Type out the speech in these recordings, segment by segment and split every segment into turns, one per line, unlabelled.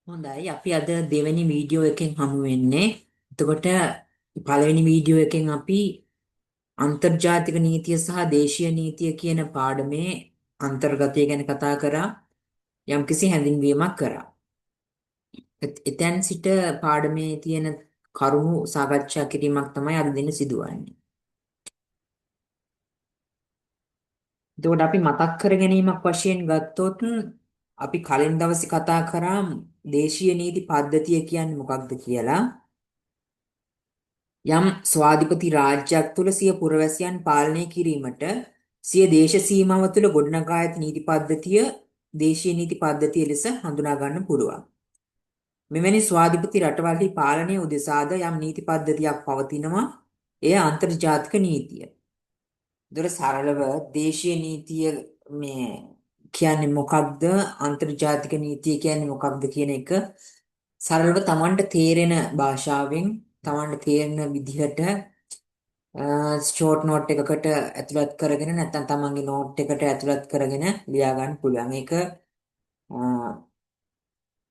හොඳයි අපි අද දෙවෙනි වීඩියෝ එකෙන් හමු වෙන්නේ. එතකොට පළවෙනි වීඩියෝ එකෙන් අපි අන්තර්ජාතික නීතිය සහ දේශීය නීතිය කියන පාඩමේ අන්තර්ගතය ගැන කතා කරා. යම්කිසි හැඳින්වීමක් කරා. එතෙන් සිට පාඩමේ තියෙන කරුණු සාකච්ඡා කිරීමක් තමයි අද දින සිදුවන්නේ. එතකොට අපි මතක් කර ගැනීමක් වශයෙන් ගත්තොත් අපි කලින් දවසේ කතා කරා දේශීය නීති පද්ධතිය කියන්නේ මොකක්ද කියලා. යම් ස්වාධිපති රාජ්‍යයක් තුළ සිය පුරවැසියන් පාලනය කිරීමට සිය දේශ සීමාව තුළ ගොඩනගා ඇති නීති පද්ධතිය දේශීය නීති පද්ධතිය ලෙස හඳුනා ගන්න පුළුවන්. මෙවැනි ස්වාධිපති රටවල්හි පාලනය උදෙසාද යම් නීති පද්ධතියක් පවතිනවා. එය අන්තර්ජාතික නීතිය. දොර සරලව දේශීය නීතිය මේ කියන්නේ මොකක්ද? අන්තර්ජාතික නීතිය කියන්නේ මොකක්ද කියන එක සරලව Tamanට තේරෙන භාෂාවෙන් Tamanට තේරෙන විදිහට ෂෝට් නෝට් එකකට ඇතුළත් කරගෙන නැත්නම් තමන්ගේ නෝට් එකට ඇතුළත් කරගෙන ලියා ගන්න පුළුවන්. ඒක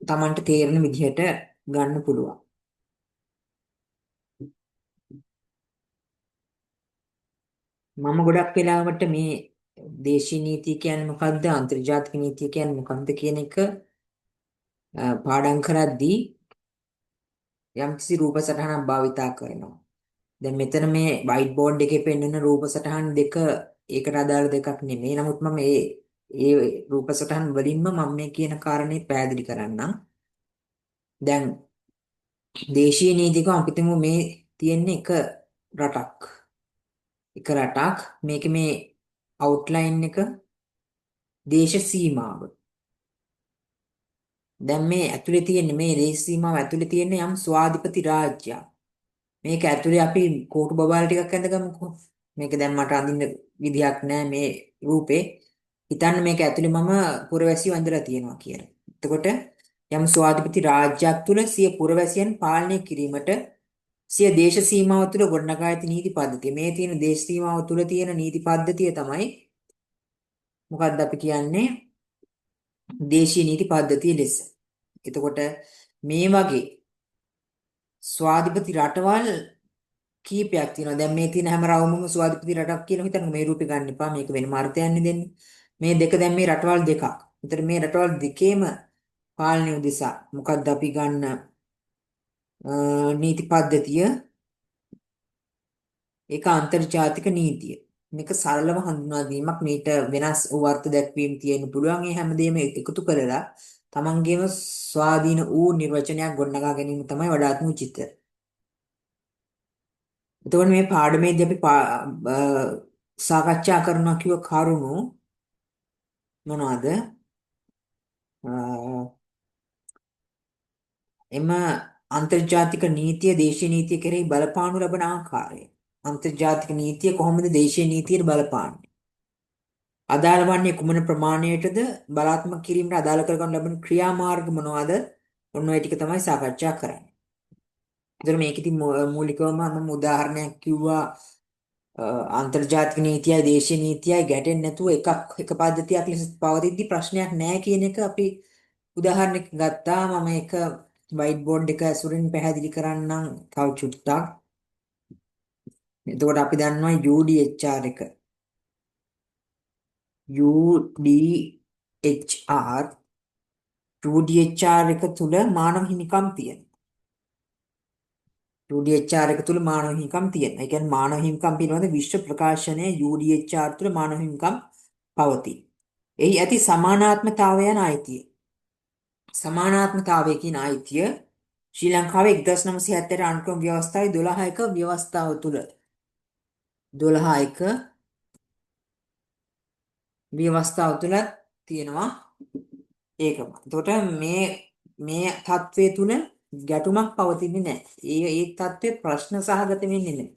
තමන්ට තේරෙන විදිහට ගන්න පුළුවන්. මම ගොඩක් වෙලාවට මේ දේශීය නීතිය කියන්නේ මොකක්ද අන්තර්ජාතික නීතිය කියන්නේ මොකක්ද කියන එක පාඩම් කරද්දී යම්කිසි රූප සටහනක් භාවිතා කරනවා. දැන් මෙතන මේ වයිට් බෝඩ් එකේ පෙන්වන රූප සටහන් දෙක ඒකට අදාළ දෙකක් නෙමෙයි. නමුත් මම ඒ රූප සටහන් වලින්ම මම මේ කියන කාරණේ පැහැදිලි කරන්නම්. දැන් දේශීය නීතික අපිටම මේ තියෙන්නේ එක රටක්. එක රටක් මේක මේ අවුට්ලයින් එක දේශ සීමාව. දැන් මේ ඇතුලේ තියෙන්නේ මේ දේශ සීමාව ඇතුලේ තියෙන්නේ යම් ස්වාධිපති රාජ්‍යයක්. මේක ඇතුලේ අපි කෝටු බබාල ටිකක් ඇඳගමුකෝ. මේක දැන් මට අඳින්න විදියක් නැහැ මේ රූපේ. හිතන්න මේක ඇතුලේ මම පුරවැසියෝ ඇඳලා තියෙනවා කියලා. එතකොට යම් ස්වාධිපති රාජ්‍යයක් තුල සිය පුරවැසියන් පාලනය කිරීමට සිය දේශ සීමාව තුළ ගොඩනගා ඇති නීති පද්ධතිය. මේ තියෙන දේශ සීමාව තුළ තියෙන නීති පද්ධතිය තමයි මොකක්ද අපි කියන්නේ දේශීය නීති පද්ධතිය ලෙස. එතකොට මේ වගේ ස්වාධිපති රටවල් කීපයක් තියෙනවා. දැන් මේ තියෙන හැම රවුමම ස්වාධිපති රටක් කියලා හිතන්න මේ රූපේ ගන්න එපා. මේක වෙනම අර්ථයක්නේ දෙන්නේ. මේ දෙක දැන් මේ රටවල් දෙකක්. ඒතර මේ රටවල් දෙකේම පාලනය උදෙසා මොකක්ද අපි ගන්න නීති පද්ධතිය ඒක අන්තර්ජාතික නීතිය. මේක සරලව හඳුනා දීමක් මීට වෙනස් වූ අර්ථ දැක්වීම් තියෙන්න පුළුවන්. මේ හැමදේම එකතු කරලා තමන්ගේම ස්වාධීන වූ නිර්වචනයක් ගොඩනගා ගැනීම තමයි වඩාත්ම උචිත. එතකොට මේ පාඩමේදී අපි සාකච්ඡා කරනවා කිව්ව කරුණු මොනවද? එම අන්තර්ජාතික නීතිය දේශීය නීතිය කෙරෙහි බලපානු ලබන ආකාරය. අන්තර්ජාතික නීතිය කොහොමද දේශීය නීතියට බලපාන්නේ? අදාළ වන්නේ කුමන ප්‍රමාණයටද බලාත්මක කිරීමට අදාළ කරගන්න ලැබෙන ක්‍රියාමාර්ග මොනවාද? ඔන්න ඔය ටික තමයි සාකච්ඡා කරන්නේ. ඒතර මේකෙදි මූලිකවම මම උදාහරණයක් කිව්වා අන්තර්ජාතික නීතියයි දේශීය නීතියයි ගැටෙන්නේ නැතුව එක පද්ධතියක් ලෙස පවතිද්දි ප්‍රශ්නයක් නැහැ කියන එක අපි උදාහරණයක් ගත්තා. මම ඒක වයිට් බෝඩ් එක ඇසුරින් පැහැදිලි කරන්නම් තව චුට්ටක්. එතකොට අපි දන්නවා UDHR එක. UDHR 2DHR එක තුල මානව හිමිකම් තියෙනවා. 2DHR එක තුල මානව හිමිකම් තියෙනවා. ඒ කියන්නේ මානව හිමිකම් පිළිබඳ විශ්ව ප්‍රකාශනයේ UDHR තුල මානව හිමිකම් පවතී. එහි ඇති සමානාත්මතාවය යන අයිතිය. සමානාත්මතාවය කියන අයිතිය ශ්‍රී ලංකාවේ 1970 අනුක්‍රම ව්‍යවස්ථාවේ 12ක ව්‍යවස්ථාව තුල 12ක ව්‍යවස්ථාව තුල තියෙනවා ඒකම. එතකොට මේ தત્ත්වයේ තුල ගැටුමක් පවතින්නේ නැහැ. ඒ தત્ත්වයේ ප්‍රශ්න සහගත වෙන්නේ නැහැ.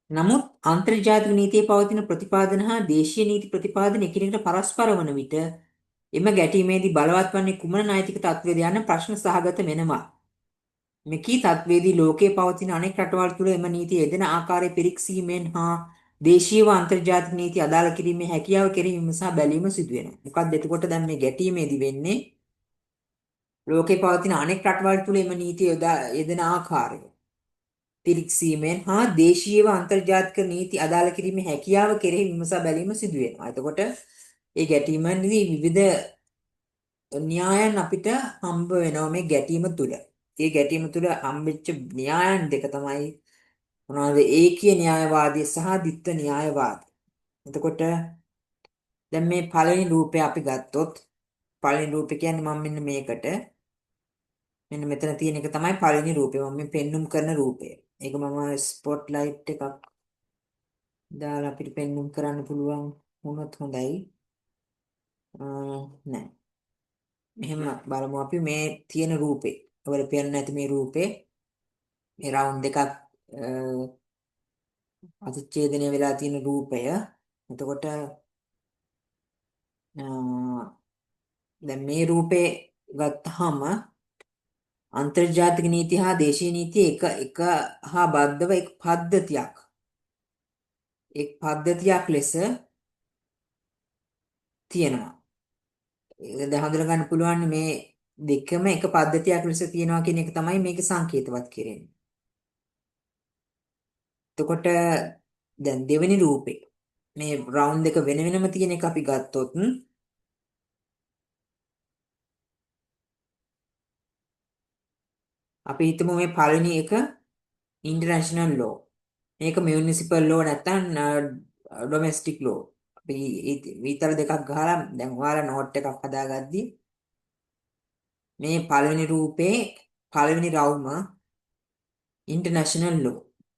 නමුත් අන්තර්ජාතික නීතියේ පවතින ප්‍රතිපාදන හා දේශීය නීති ප්‍රතිපාදන එකිනෙකට පරස්පර වන විට එම ගැටීමේදී බලවත් වන්නේ කුමන නෛතික තත්ත්වයේද යන ප්‍රශ්න සහගත වෙනවා. මෙකී තත්ත්වයේදී ලෝකයේ පවතින අනෙක් රටවල් තුළ එම නීති යෙදෙන ආකාරය පිරික්සීමෙන් හා දේශීයව අන්තර්ජාතික නීති අදාළ කිරීමේ හැකියාව කෙරෙහි විමසා බැලීම සිදු වෙනවා. මොකක්ද එතකොට දැන් මේ ගැටීමේදී වෙන්නේ? ලෝකේ පවතින අනෙක් රටවල් තුල එම නීතිය යෙදෙන ආකාරය පිරික්සීමෙන් හා දේශීයව අන්තර්ජාතික නීති අදාළ කිරීමේ හැකියාව කෙරෙහි විමසා බැලීම සිදු වෙනවා. එතකොට ඒ ගැටීමන්දී විවිධ න්‍යායන් අපිට හම්බ වෙනවා මේ ගැටීම තුල. ඒ ගැටීම තුල හම්බෙච්ච න්‍යායන් දෙක තමයි මොනවාද? ඒකීය න්‍යායවාදී සහ ද්විත්ව න්‍යායවාදී. එතකොට දැන් මේ පළවෙනි රූපය අපි ගත්තොත් පළවෙනි රූපය කියන්නේ මම මෙන්න මේකට මෙන්න මෙතන තියෙන එක තමයි පළවෙනි රූපය. මම මේ පෙන්눔 කරන රූපය. ඒක මම ස්පොට් ලයිට් එකක් දාලා අපිට පෙන්눔 කරන්න පුළුවන් වුණොත් හොඳයි. නෑ. මෙහෙම බලමු අපි මේ තියෙන රූපේ. ඔයාලා පේන්නේ නැති මේ රූපේ මේ රවුන්ඩ් එකක් අතිච්ඡේදනය වෙලා තියෙන රූපය. එතකොට දැන් මේ රූපේ ගත්තාම අන්තර්ජාතික නීති හා දේශීය නීති එක හා බද්ධව එක් පද්ධතියක් ලෙස තියෙනවා. ඒක දැන් හඳුනා ගන්න පුළුවන් මේ දෙකම එක පද්ධතියක් ලෙස තියෙනවා කියන එක තමයි මේක සංකේතවත් කරන්නේ. එතකොට දැන් දෙවෙනි රූපේ මේ රවුන්ඩ් එක වෙන වෙනම තියෙන එක අපි ගත්තොත් අපි හිතමු මේ පළවෙනි එක ඉන්ටර්නැෂනල් ලෝ. මේක මියුනිසිපල් ලෝ නැත්නම් ඩොමෙස්ටික් ලෝ. අපි විතර දෙකක් ගහලා දැන් ඔයාලා නෝට් එකක් හදාගද්දි මේ පළවෙනි රූපේ පළවෙනි රවුම ඉන්ටර්නැෂනල් ලෝ.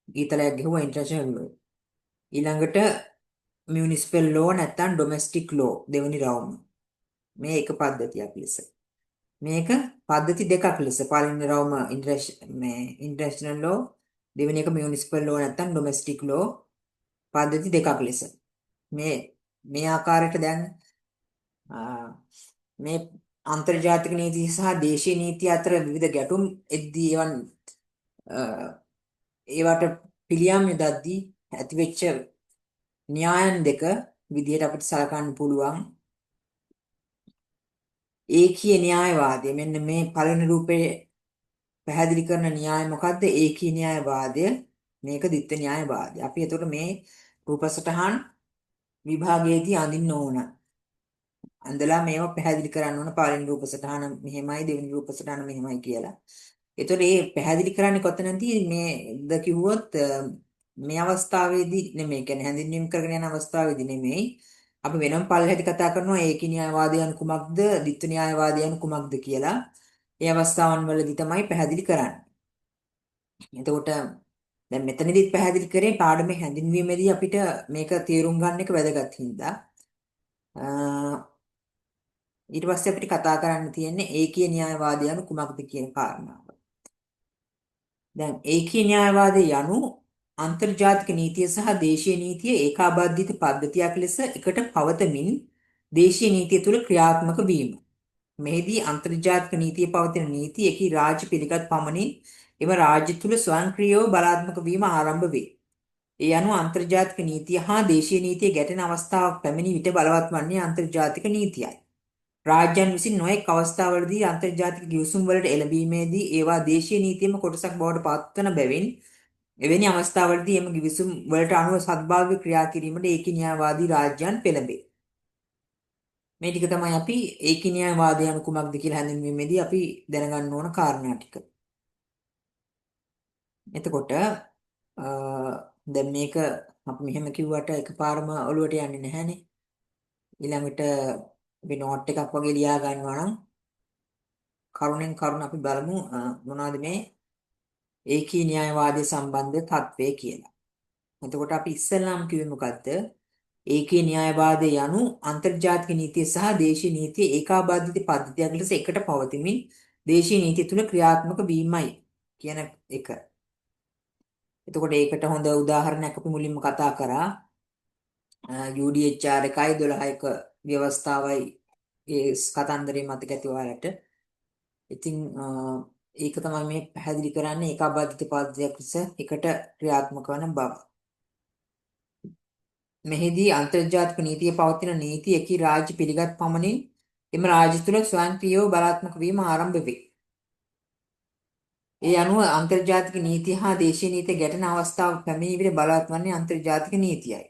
ඊතලයක් ගහුවා ඉන්ටර්නැෂනල් ලෝ. ඊළඟට මියුනිසිපල් ලෝ නැත්නම් ඩොමෙස්ටික් ලෝ දෙවෙනි රවුම. මේ එක පද්ධතියක් ලෙස. මේක පද්ධති දෙකක් ලෙස පළවෙනි රවුම ඉන්ටර්නැෂනල් ලෝ දෙවෙනි එක මියුනිසිපල් ලෝ නැත්නම් ඩොමෙස්ටික් ලෝ පද්ධති දෙකක් ලෙස. මේ ආකාරයට දැන් මේ අන්තර්ජාතික නීති සහ දේශීය නීති අතර විවිධ ගැටුම් එද්දී ඒවට පිළියම් යොදද්දී ඇතිවෙච්ච න්‍යායන් දෙක විදිහට අපිට සලකන්න පුළුවන්. ඒකීය න්‍යායවාදය මෙන්න මේ පළවෙනි රූපේ පැහැදිලි කරන න්‍යාය මොකද්ද? ඒකීය න්‍යායවාදය. මේක ද්විත්ව න්‍යායවාදය. අපි එතකොට මේ රූපසටහන් විභාගයේදී අඳින්න ඕන. අඳලා මේව පැහැදිලි කරන්න ඕන පළවෙනි රූප සටහන මෙහෙමයි දෙවෙනි රූප සටහන මෙහෙමයි කියලා. ඒතකොට මේ පැහැදිලි කරන්නේ කොතනදී මේද කිව්වොත් මේ අවස්ථාවේදී නෙමෙයි කියන්නේ හැඳින්වීම කරගෙන යන අවස්ථාවේදී නෙමෙයි. අපි වෙනම පල්ලෙහාදී කතා කරනවා ඒකී න්‍යායවාදය anu කුමක්ද ද්විත්ව න්‍යායවාදය anu කුමක්ද කියලා. ඒ අවස්ථාවන් වලදී තමයි පැහැදිලි කරන්නේ. එතකොට දැන් මෙතනදිත් පැහැදිලි කරේ පාඩමේ හැඳින්වීමේදී අපිට මේක තේරුම් ගන්න එක වැදගත් හින්දා ඊට පස්සේ අපිට කතා කරන්න තියෙන්නේ ඒකීය න්‍යායවාදය යනු කුමක්ද කියන කාරණාව. දැන් ඒකීය න්‍යායවාදය යනු අන්තර්ජාතික නීතිය සහ දේශීය නීතිය ඒකාබද්ධිත පද්ධතියක් ලෙස එකට පවතමින් දේශීය නීතිය තුළ ක්‍රියාත්මක වීම. මෙහිදී අන්තර්ජාතික නීතිය පවතින නීති එකී රාජ්‍ය පිළිගත් පමණින් එම රාජ්‍ය තුළ ස්වයංක්‍රීයව බලාත්මක වීම ආරම්භ වේ. ඒ අනුව අන්තර්ජාතික නීතිය හා දේශීය නීතිය ගැටෙන අවස්ථාවක් පැමිණි විට බලවත් වන්නේ අන්තර්ජාතික නීතියයි. රාජ්‍යයන් විසින් නොයෙක් අවස්ථාවලදී අන්තර්ජාතික ගිවිසුම් වලට එළඹීමේදී ඒවා දේශීය නීතියේම කොටසක් බවට පත්වන බැවින් එවැනි අවස්ථාවලදී එම ගිවිසුම් වලට අනුව සත්භාවික ක්‍රියා කිරීමට ඒකී න්‍යායවාදී රාජ්‍යයන් පෙළඹේ. මේ ටික තමයි අපි ඒකී න්‍යායවාදය anu කුමක්ද කියලා හැඳින්වීමේදී අපි දැනගන්න ඕන කාරණා ටික. එතකොට දැන් මේක අපි මෙහෙම කිව්වට එකපාරම ඔලුවට යන්නේ නැහනේ. ඊළඟට අපි නෝට් එකක් වගේ ලියා ගන්නවා නම් කරුණෙන් කරුණ අපි බලමු මොනවද මේ ඒකී න්‍යායවාදයේ සම්බන්ධ තත්ත්වය කියලා. එතකොට අපි ඉස්සෙල්ලාම කිව්වේ මොකද්ද? ඒකී න්‍යායවාදයේ යනු අන්තර්ජාතික නීතිය සහ දේශීය නීතිය ඒකාබද්ධිත පද්ධතියක් ලෙස එකට පවතිමින් දේශීය නීතිය තුල ක්‍රියාත්මක වීමයි කියන එක. එතකොට ඒකට හොඳ උදාහරණයක් අපි මුලින්ම කතා කරා. UDHR 1.12ක ව්‍යවස්ථාවයි ඒ කතන්දරේ මතක ඇති ඔයාලට. ඉතින් ඒක තමයි මේ පැහැදිලි කරන්නේ ඒකාබද්ධිත පද්ධතියක් ලෙස එකට ක්‍රියාත්මක වන බව. මෙහිදී අන්තර්ජාතික නීතිය පවතින නීති එකී රාජ්‍ය පිළිගත් පමණින් එම රාජ්‍ය තුළ ස්වයංක්‍රීයව බලාත්මක වීම ආරම්භ වේ. ඒ අනුව අන්තර්ජාතික නීතිය හා දේශීය නීතිය ගැටෙන අවස්ථාවක් පැමිණි විට බලවත් වන්නේ අන්තර්ජාතික නීතියයි.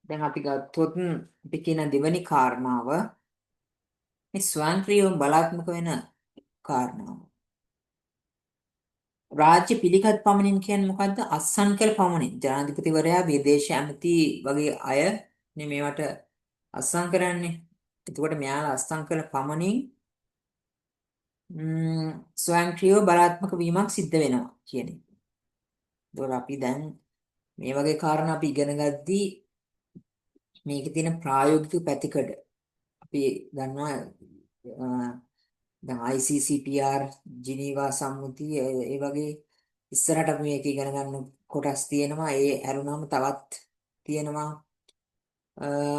දැන් අපි ගත්තොත් අපි කියන දෙවැනි කාරණාව මේ ස්වයංක්‍රීයව බලාත්මක වෙන කාරණාව. රාජ්‍ය පිළිගත් පමණින් කියන්නේ මොකද්ද? අත්සන් කළ පමණින්. ජනාධිපතිවරයා විදේශ ඇමති වගේ අය මේවට අත්සන් කරන්නේ. එතකොට මෙයාලා අත්සන් කළ පමණින් ස්වයංක්‍රීයව බලාත්මක වීමක් සිද්ධ වෙනවා කියන එක. ඒතකොට අපි දැන් මේ වගේ කාරණා අපි ඉගෙන ගද්දී මේකේ තියෙන ප්‍රායෝගික පැතිකඩ අපි දන්නවා දැන් ICCPR ජිනීවා සම්මුතිය ඒ වගේ ඉස්සරහට අපි මේක ඉගෙන ගන්න කොටස් තියෙනවා. ඒ ඇරුණාම තවත් තියෙනවා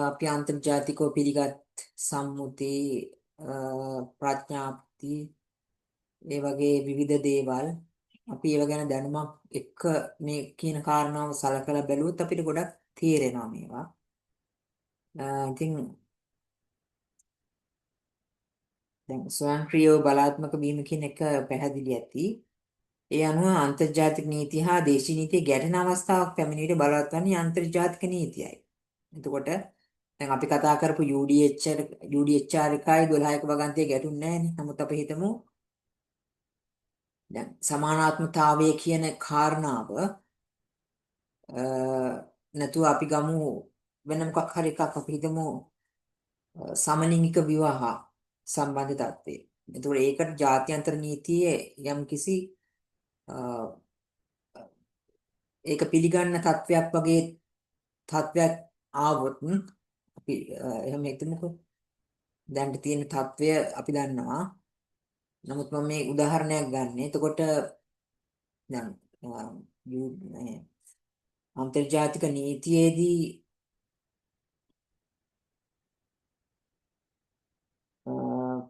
අපි අන්තර්ජාතිකව පිළිගත් සම්මුති ප්‍රඥාප්ති ඒ වගේ විවිධ දේවල් අපි ඒව ගැන දැනුමක් එක්ක මේ කියන කාරණාව සලකලා බැලුවොත් අපිට ගොඩක් තේරෙනවා මේවා. ඉතින් දැන් ස්වයංක්‍රීයව බලාත්මක වීම කියන එක පැහැදිලි ඇති. ඒ අනුව අන්තර්ජාතික නීතිය හා දේශීය නීතිය ගැටෙන අවස්ථාවක් පැමිණ විට බලවත් වන්නේ අන්තර්ජාතික නීතියයි. එතකොට දැන් අපි කතා කරපු UDHR එකයි 12ක වගන්තිය ගැටුන්නේ නැහැ නේ. නමුත් අපි හිතමු දැන් සමානාත්මතාවය කියන කාරණාව නැතුව අපි ගමු වෙන මොකක් හරි එකක් අපි හිතමු සමලිංගික විවාහ සම්බන්ධ තත්ත්වය. එතකොට ඒකට ජාත්‍යන්තර නීතියේ යම් කිසි ඒක පිළිගන්න තත්වයක් වගේ තත්වයක් ආවොත් අපි එහෙම හිතමුකෝ. දැන් තියෙන තත්වය අපි දන්නවා. නමුත් මම මේ උදාහරණයක් ගන්න. එතකොට දැන් අන්තර්ජාතික නීතියේදී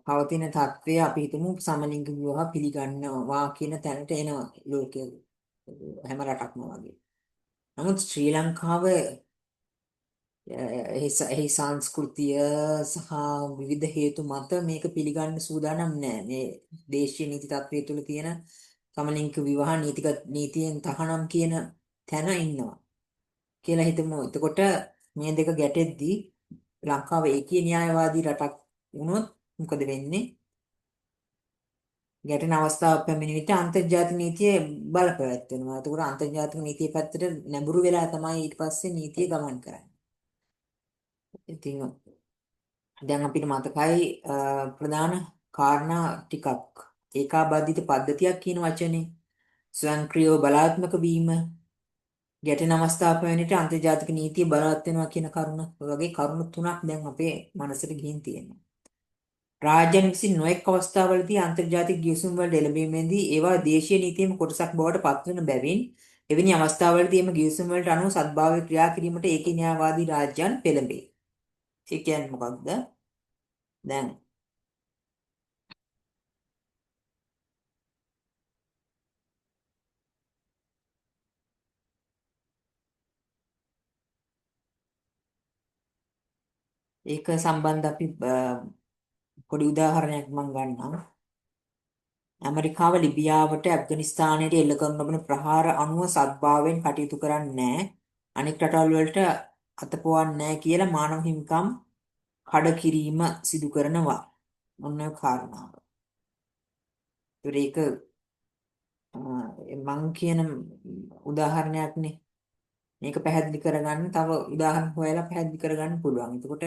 පවතින තත්වය අපි හිතමු සමලිංගික විවාහ පිළිගන්නවා කියන තැනට එනවා ලෝකයේ හැම රටක්ම වගේ. නමුත් ශ්‍රී ලංකාව එහි සංස්කෘතිය සහ විවිධ හේතු මත මේක පිළිගන්න සූදානම් නැහැ. මේ දේශීය නීති තත්ත්වය තුළ තියෙන සමලිංගික විවාහ නීතියෙන් තහනම් කියන තැන ඉන්නවා කියලා හිතමු. එතකොට මේ දෙක ගැටෙද්දී ලංකාව ඒකීය න්‍යායවාදී රටක් වුණොත් මොකද වෙන්නේ? ගැටෙන අවස්ථාවක් පැමිණි විට අන්තර්ජාතික නීතිය බලපෑත්වෙනවා. එතකොට අන්තර්ජාතික නීතිය පැත්තට නැඹුරු වෙලා තමයි ඊට පස්සේ නීතිය ගමන් කරන්නේ. ඉතින් දැන් අපිට මතකයි ප්‍රධාන කාරණා ටිකක් ඒකාබද්ධිත පද්ධතියක් කියන වචනේ ස්වයංක්‍රීයව බලාත්මක වීම ගැටෙන අවස්ථාව පැමිණිට අන්තර්ජාතික නීතිය බලවත් වෙනවා කියන කරුණ. ඔය වගේ කරුණු තුනක් දැන් අපේ මනසට ගිහින් තියෙනවා. රාජ්‍යයන් විසින් නොඑක් අවස්ථාවලදී අන්තර්ජාතික ගිවිසුම් වලට එළඹීමේදී ඒවා දේශීය නීතියේම කොටසක් බවට පත්වන බැවින් එවැනි අවස්ථාවලදී එම ගිවිසුම් වලට අනුව සත්භාවය ක්‍රියා කිරීමට ඒකී න්‍යායවාදී රාජ්‍යයන් පෙළඹේ. ඒ කියන්නේ මොකක්ද? දැන් ඒක සම්බන්ධ අපි පොඩි උදාහරණයක් මම ගන්නම්. ඇමරිකාව ලිබියාවට ඇෆ්ගනිස්තානයට එල්ල කරන ලබන ප්‍රහාර අනුව සත්භාවයෙන් කටයුතු කරන්නේ නැහැ. අනෙක් රටවල් වලට අතපොවන්නේ නැහැ කියලා මානව හිමිකම් කඩ කිරීම සිදු කරනවා. ඔන්න ඔය කාරණාව. ඒක මං කියන උදාහරණයක්නේ. මේක පැහැදිලි කරගන්න තව උදාහරණ හොයලා පැහැදිලි කරගන්න පුළුවන්. එතකොට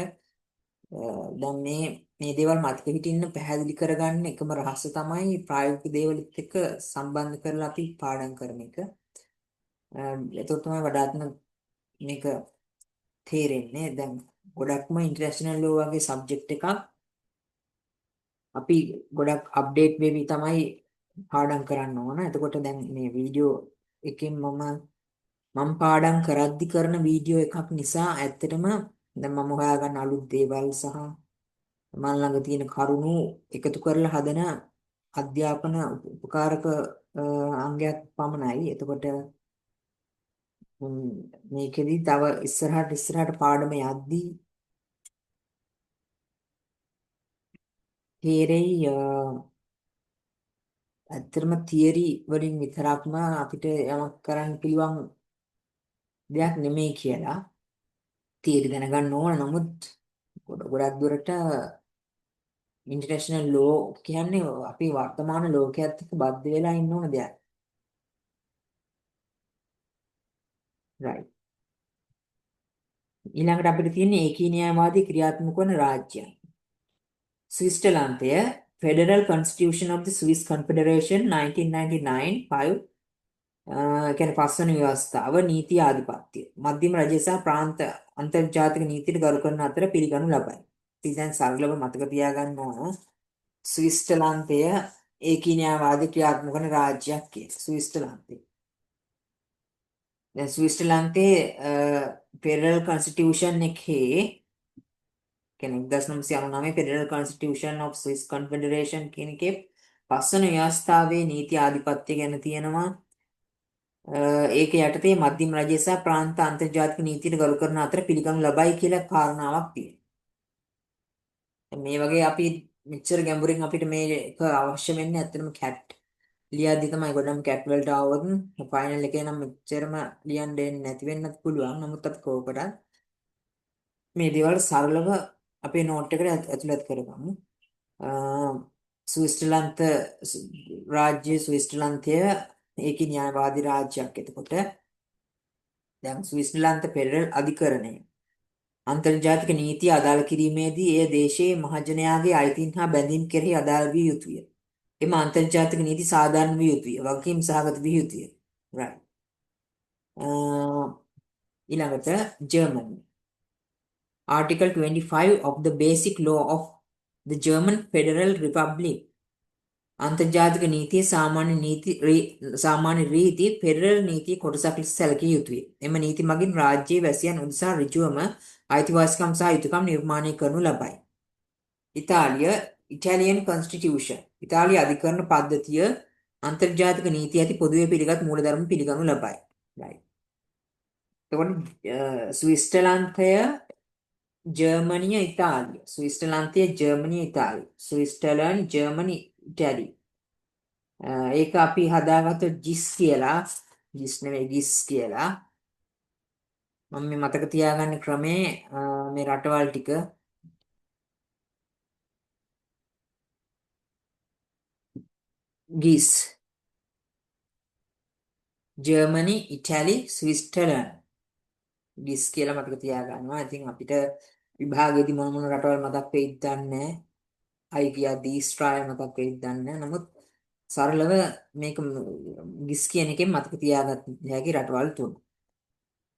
දැන් මේ දේවල් මතක හිටින්න පැහැදිලි කරගන්න එකම රහස තමයි ප්‍රායෝගික දේවල්ත් එක්ක සම්බන්ධ කරලා අපි පාඩම් කරන එක. එතකොට තමයි වඩාත්ම මේක තේරෙන්නේ. දැන් ගොඩක්ම ඉන්ටර්නැෂනල් ලෝ වගේ සබ්ජෙක්ට් එකක් අපි ගොඩක් අප්ඩේට් වෙවි තමයි පාඩම් කරන්න ඕන. එතකොට දැන් මේ වීඩියෝ එකෙන් මම මම පාඩම් කරද්දි කරන වීඩියෝ එකක් නිසා ඇත්තටම දැන් මම හොයාගන්න අලුත් දේවල් සහ මම ළඟ තියෙන කරුණු එකතු කරලා හදන අධ්‍යාපන උපකාරක අංගයක් පමණයි. එතකොට මේකෙදි තව ඉස්සරහට පාඩම යද්දී තේරෙයි ඇත්තටම තියරි වලින් විතරක්ම අපිට යමක් කරන්න පුළුවන් දෙයක් නෙමෙයි කියලා. තියරි දැනගන්න ඕන. නමුත් ගොඩක් දුරට ඉන්ටර්නැෂනල් ලෝ කියන්නේ අපි වර්තමාන ලෝකයේත් එක්ක බද්ධ වෙලා ඉන්න ඕන දෙයක්. right. ඊළඟට අපිට තියෙන්නේ ඒකී න්‍යායවාදී ක්‍රියාත්මක වන රාජ්‍යයන්. ස්විට්සර්ලන්තය Federal Constitution of the Swiss Confederation 1999 5 කියන්නේ පස්වන ව්‍යවස්ථාව නීති ආධිපත්‍ය මධ්‍යම රජය සහ ප්‍රාන්ත අන්තර්ජාතික නීතියට ගරු කරන අතර පිළිගනු ලබයි. ඉතින් දැන් සරලව මතක තියාගන්න ඕන ස්විට්සර්ලන්තය ඒකී න්‍යායවාදී ක්‍රියාත්මක වන රාජ්‍යයක් කියලා. ස්විට්සර්ලන්තය. දැන් ස්විට්සර්ලන්තයේ ෆෙඩරල් කොන්ස්ටිටියුෂන් එකේ කියන්නේ 1999 federal constitution of Swiss Confederation කියන එකේ පස්වන ව්‍යවස්ථාවේ නීති ආධිපත්‍ය ගැන තියෙනවා. ඒක යටතේ මධ්‍යම රජය සහ ප්‍රාන්ත අන්තර්ජාතික නීතියට ගරු කරන අතර පිළිගනු ලබයි කියලා කාරණාවක් තියෙනවා. මේ වගේ අපි මෙච්චර ගැඹුරින් අපිට මේක අවශ්‍ය වෙන්නේ ඇත්තටම කැට් ලියද්දි තමයි. ගොඩම කැට් වලට ආවොත් ෆයිනල් එකේ නම් මෙච්චරම ලියන්න දෙන්නේ නැති වෙන්නත් පුළුවන්. නමුත් අපි කෝකටත් මේ දේවල් සරලව අපේ නෝට් එකට ඇතුළත් කරගමු. ස්විට්සර්ලන්ත රාජ්‍ය ස්විට්සර්ලන්තය ඒකී න්‍යායවාදී රාජ්‍යයක්. එතකොට දැන් ස්විට්සර්ලන්ත පෙරළල් අධිකරණය අන්තර්ජාතික නීතිය අදාළ කිරීමේදී එය දේශයේ මහජනයාගේ අයිතීන් හා බැඳීම් කෙරෙහි අදාළ විය යුතුය. එම අන්තර්ජාතික නීති සාධාරණ විය යුතුය. වගකීම් සහගත විය යුතුය. right. ඊළඟට Germany. Article 25 of the Basic Law of the German Federal Republic අන්තර්ජාතික නීතියේ සාමාන්‍ය රීති පෙරළල් නීතියේ කොටසක් ලෙස සැලකිය යුතුය. එම නීති මගින් රාජ්‍යයේ වැසියන් උදෙසා ඍජුවම අයිතිවාසිකම් සහ යුතුකම් නිර්මාණය කරනු ලබයි. ඉතාලියන් කොන්ස්ටිටියුෂන් ඉතාලිය අධිකරණ පද්ධතිය අන්තර්ජාතික නීති ඇති පොදුවේ පිළිගත් මූලධර්ම පිළිගනු ලබයි. right. එතකොට ස්විට්සර්ලන්තය ජර්මනිය ඉතාලිය ස්විට්සර්ලන්තය ජර්මනිය ඉතාලිය ස්විට්සර්ලන්ත ජර්මනි ඉතාලිය ඒක අපි හදාගත්ත ජිස් කියලා ජිස් නෙවෙයි ගිස් කියලා මම මේ මතක තියාගන්න ක්‍රමේ මේ රටවල් ටික ගිස් ජර්මනි ඉතාලි ස්විට්සර්ලන්ත ගිස් කියලා මතක තියාගන්නවා. ඉතින් අපිට විභාගයේදී මොන මොන රටවල් මතක් වෙයිද දන්නේ නැහැ. අයිකියා දීස්ට්‍රාය මතක් වෙයිද දන්නේ නැහැ. නමුත් සරලව මේක ගිස් කියන එකෙන් මතක තියාගන්න හැකි රටවල් තුන.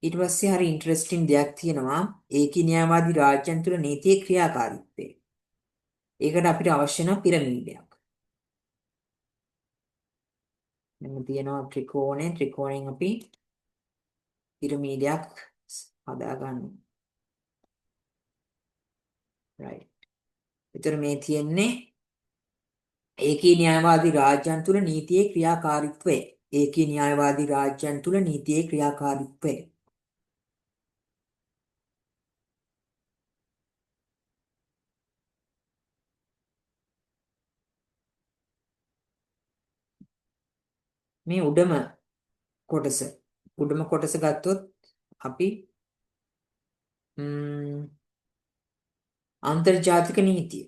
ඊට පස්සේ හරි ඉන්ටරෙස්ටිං දෙයක් තියෙනවා ඒකී න්‍යායවාදී රාජ්‍යයන් තුළ නීතියේ ක්‍රියාකාරීත්වය. ඒකට අපිට අවශ්‍ය නම් පිරමීඩයක්. මෙන්න තියෙනවා ත්‍රිකෝණයෙන් අපි පිරමීඩයක් හදාගන්නවා. right. ඒතර මේ තියෙන්නේ ඒකී න්‍යායවාදී රාජ්‍යයන් තුළ නීතියේ ක්‍රියාකාරීත්වය. ඒකී න්‍යායවාදී රාජ්‍යයන් තුළ නීතියේ ක්‍රියාකාරීත්වය. මේ උඩම කොටස ගත්තොත් අපි අන්තර්ජාතික නීතිය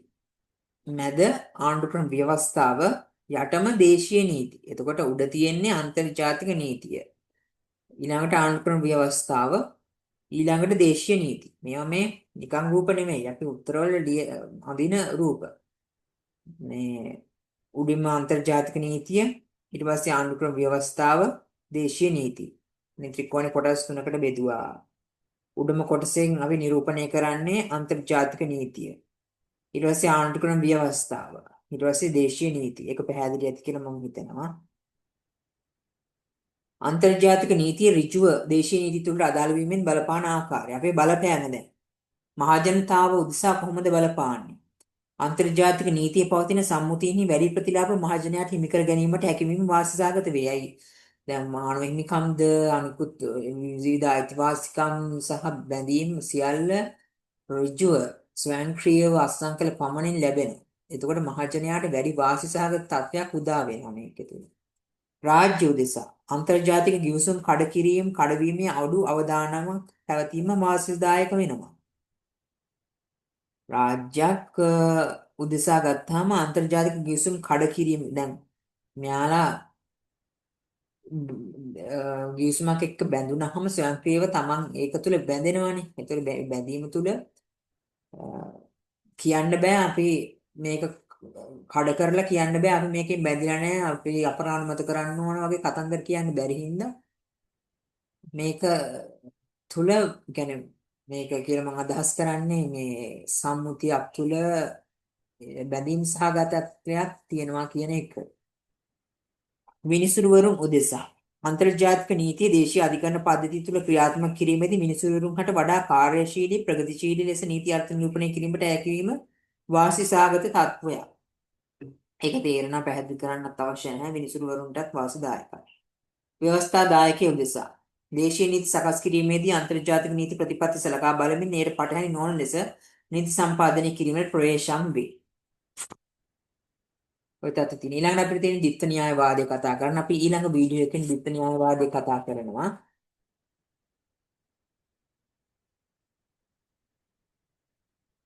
මැද ආණ්ඩුක්‍රම ව්‍යවස්ථාව යටම දේශීය නීති. එතකොට උඩ තියෙන්නේ අන්තර්ජාතික නීතිය. ඊළඟට ආණ්ඩුක්‍රම ව්‍යවස්ථාව ඊළඟට දේශීය නීති. මේවා මේ නිකං රූප නෙමෙයි. අපි උත්තරවල අඳින රූප. මේ උඩින්ම අන්තර්ජාතික නීතිය ඊට පස්සේ ආණ්ඩුක්‍රම ව්‍යවස්ථාව දේශීය නීති. මේ ත්‍රිකෝණ කොටස් තුනකට බෙදුවා. උඩම කොටසෙන් අපි නිරූපණය කරන්නේ අන්තර්ජාතික නීතිය. ඊට පස්සේ ආණ්ඩුක්‍රම ව්‍යවස්ථාව. ඊට පස්සේ දේශීය නීති. ඒක පැහැදිලි ඇති කියලා මම හිතනවා. අන්තර්ජාතික නීතිය ඍජුව දේශීය නීති තුළට අදාළ වීමෙන් බලපාන ආකාරය. අපේ බලපෑම දැන් මහජනතාව උදෙසා කොහොමද බලපාන්නේ? අන්තර්ජාතික නීතිය පවතින සම්මුතියින්හි වැඩි ප්‍රතිලාභ මහජනයාට හිමි කර ගැනීමට හැකියවීම වාසිසාගත වේයයි. දැන් මානව හිමිකම්ද අනිකුත් විවිධ අයිතිවාසිකම් සහ බැඳීම් සියල්ල ඍජුව ස්වයංක්‍රීයව අත්සන් කළ පමණින් ලැබෙන. එතකොට මහජනයාට වැඩි වාසිසහගත තත්ත්වයක් උදා වෙනවා මේක තුළ. රාජ්‍ය උදෙසා අන්තර්ජාතික ගිවිසුම් කඩකිරීම කඩවීමේ අඩු අවදානමක් පැවතීම වාසිදායක වෙනවා. රාජ්‍යයක් උදෙසා ගත්තාම අන්තර්ජාතික ගිවිසුම් කඩකිරීම දැන් මෙයාලා ගිවිසුමක් එක්ක බැඳුනහම ස්වයංක්‍රීයව තමන් ඒක තුල බැඳෙනවානේ. ඒතර බැඳීම තුල කියන්න බෑ අපි මේක කඩ කරලා කියන්න බෑ අපි මේකෙන් බැඳිලා නැහැ අපි අපරාධමත කරන්න ඕන වගේ කතන්දර කියන්න බැරි හින්දා මේක තුල කියන්නේ මේක කියලා මම අදහස් කරන්නේ මේ සම්මුතියක් තුල බැඳීම් සහගතත්වයක් තියෙනවා කියන එක. විනිසුරුවරුන් උදෙසා අන්තර්ජාතික නීතිය දේශීය අධිකරණ පද්ධතිය තුළ ක්‍රියාත්මක කිරීමේදී විනිසුරුවරුන්ට වඩා කාර්යශීලී ප්‍රගතිශීලී ලෙස නීති අර්ථ නිරූපණය කිරීමට හැකියවීම වාසිසහගත තත්වයක්. ඒක තේරෙනවා පැහැදිලි කරන්නත් අවශ්‍ය නැහැ විනිසුරුවරුන්ටත් වාසිදායකයි. ව්‍යවස්ථාදායකයෝ උදෙසා දේශීය නීති සකස් කිරීමේදී අන්තර්ජාතික නීති ප්‍රතිපත්ති සලකා බලමින් එයට පටහැනි නොවන ලෙස නීති සම්පාදනය කිරීමට ප්‍රවේශම් වේ. ඔය තත්ත්වය තියෙන ඊළඟට අපිට තියෙන ද්විත්ව න්‍යායවාදය කතා කරන්න අපි ඊළඟ වීඩියෝ එකෙන් ද්විත්ව න්‍යායවාදය කතා කරනවා.